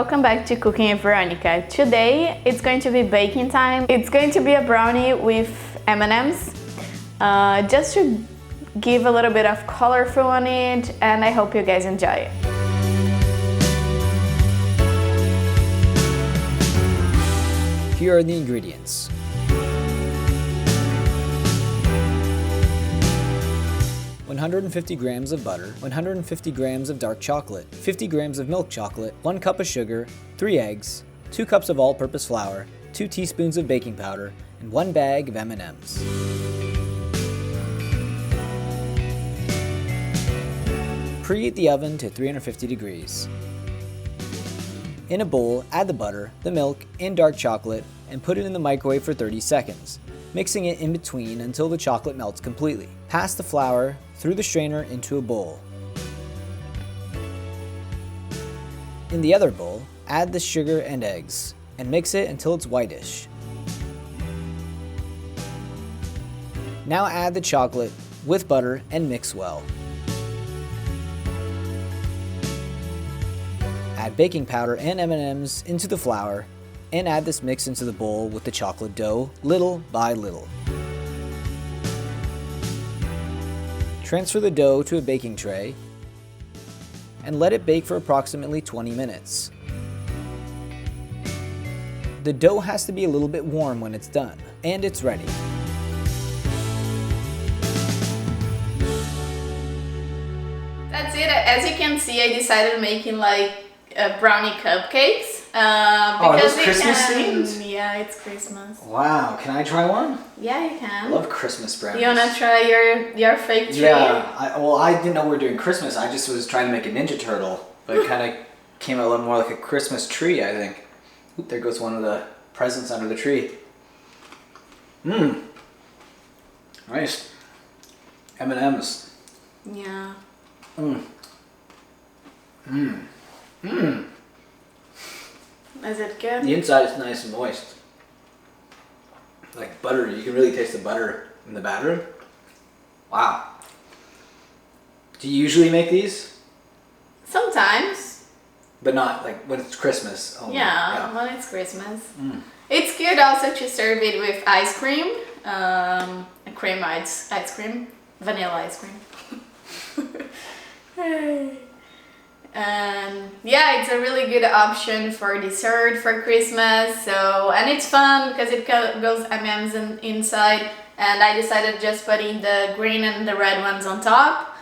welcome back to Cooking with Veronica. Today it's going to be baking time. It's going to be a brownie with M&ms, just to give a little bit of colorful on it, and I hope you guys enjoy it. Here are the ingredients. 150 grams of butter, 150 grams of dark chocolate, 50 grams of milk chocolate, 1 cup of sugar, 3 eggs, 2 cups of all-purpose flour, 2 teaspoons of baking powder, and 1 bag of M&ms. Preheat the oven to 350 degrees. In a bowl, add the butter, the milk, and dark chocolate and put it in the microwave for 30 seconds, mixing it in between until the chocolate melts completely. Pass the flour through the strainer into a bowl. In the other bowl, add the sugar and eggs and mix it until it's whitish. Now add the chocolate with butter and mix well. Add baking powder and M&ms into the flour and add this mix into the bowl with the chocolate dough little by little. Transfer the dough to a baking tray and let it bake for approximately 20 minutes. The dough has to be a little bit warm when it's done, and it's ready. That's it. As you can see, I decided making like brownie cupcakes. Are those Christmas themed? Yeah, it's Christmas. Wow, can I try one? Yeah, you can. I love Christmas brownies. You wanna try your fake tree? Yeah, I didn't know we were doing Christmas. I just was trying to make a Ninja Turtle, but it kind of came out a little more like a Christmas tree, I think. Oop, there goes one of the presents under the tree. Mmm. Nice. M&ms. Yeah. Mmm. Mmm. Mmm. Is it good? The inside is nice and moist. Like butter. You can really taste the butter in the batter. Wow. Do you usually make these? Sometimes. But not like when it's Christmas only. Yeah, when it's Christmas. Mm. It's good also to serve it with ice cream. Cream ice cream. Vanilla ice cream. And yeah, it's a really good option for dessert for Christmas. So, and it's fun because it goes M&ms inside, and I decided just putting the green and the red ones on top,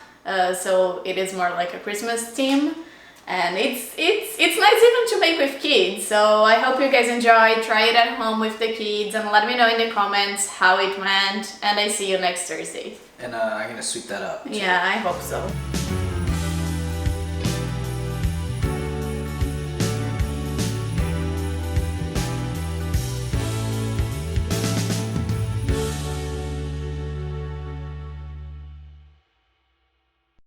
so it is more like a Christmas theme. And it's nice even to make with kids. So I hope you guys enjoy. Try it at home with the kids and let me know in the comments how it went. And I see you next Thursday. And I'm gonna sweep that up. Yeah, I hope so.